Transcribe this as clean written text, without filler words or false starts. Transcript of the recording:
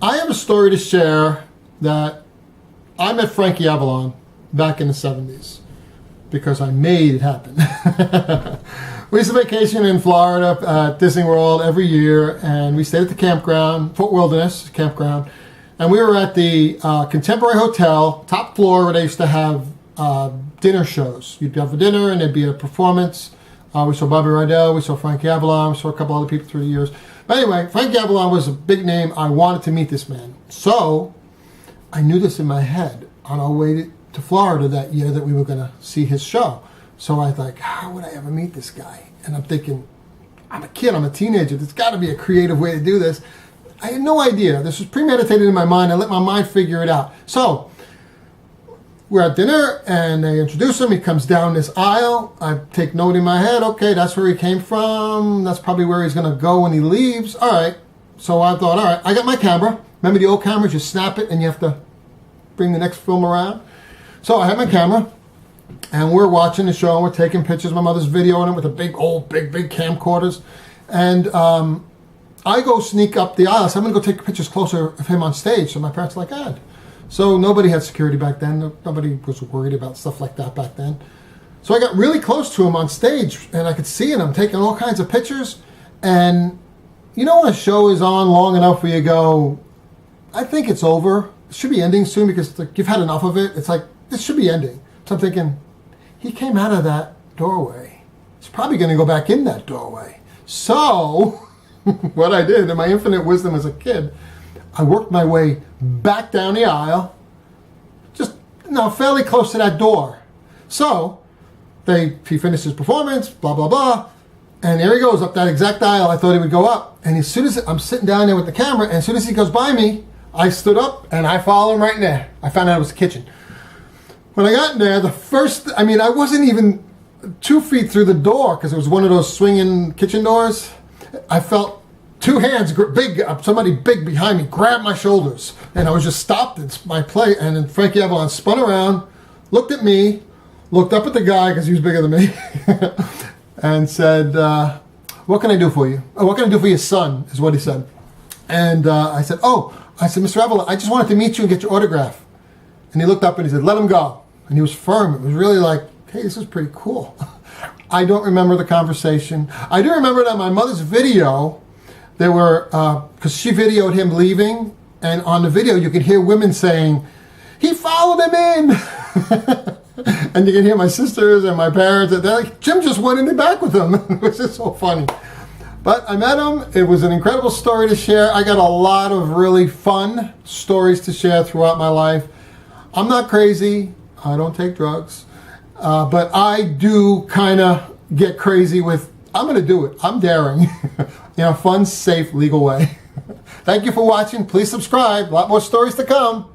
I have a story to share that I met Frankie Avalon back in the 70s because I made it happen. We used to vacation in Florida at Disney World every year, and we stayed at the campground, Fort Wilderness Campground, and we were at the Contemporary Hotel, top floor, where they used to have dinner shows. You'd have a dinner and there'd be a performance. We saw Bobby Rydell, we saw Frankie Avalon, we saw a couple other people through the years. But anyway, Frankie Avalon was a big name. I wanted to meet this man. So I knew this in my head on our way to Florida that year that we were going to see his show. So I thought, how would I ever meet this guy? And I'm thinking, I'm a kid, I'm a teenager. There's got to be a creative way to do this. I had no idea. This was premeditated in my mind. I let my mind figure it out. So we're at dinner, and they introduce him. He comes down this aisle. I take note in my head, okay, that's where he came from. That's probably where he's going to go when he leaves. All right. So I thought, all right, I got my camera. Remember the old cameras? You snap it, and you have to bring the next film around. So I have my camera, and we're watching the show, and we're taking pictures. My mother's videoing it with a big camcorders. And I go sneak up the aisle. So I'm going to go take pictures closer of him on stage. So my parents are like, ah. So nobody had security back then. Nobody was worried about stuff like that back then. So I got really close to him on stage, and I could see him. I'm taking all kinds of pictures. And you know when a show is on long enough where you go, I think it's over. It should be ending soon because like, you've had enough of it. It's like, this should be ending. So I'm thinking, he came out of that doorway. He's probably going to go back in that doorway. So what I did, in my infinite wisdom as a kid, I worked my way back down the aisle, just fairly close to that door. So he finished his performance, blah, blah, blah, and there he goes up that exact aisle I thought he would go up. And as soon as I'm sitting down there with the camera, and as soon as he goes by me, I stood up and I followed him right in there. I found out it was the kitchen. When I got in there, I wasn't even 2 feet through the door because it was one of those swinging kitchen doors. I felt two hands, somebody big behind me, grabbed my shoulders, and I was just stopped in my play. And then Frankie Avalon spun around, looked at me, looked up at the guy because he was bigger than me, and said, "What can I do for you? Oh, what can I do for your son?" is what he said. And I said, "Mr. Avalon, I just wanted to meet you and get your autograph." And he looked up and he said, "Let him go." And he was firm. It was really like, hey, this is pretty cool. I don't remember the conversation. I do remember that my mother's video, there were, because she videoed him leaving, and on the video you could hear women saying, "He followed him in." And you can hear my sisters and my parents, and they're like, "Jim just went in the back with him," which is so funny. But I met him. It was an incredible story to share. I got a lot of really fun stories to share throughout my life. I'm not crazy. I don't take drugs. But I do kind of get crazy with, I'm going to do it. I'm daring. In a fun, safe, legal way. Thank you for watching. Please subscribe. A lot more stories to come.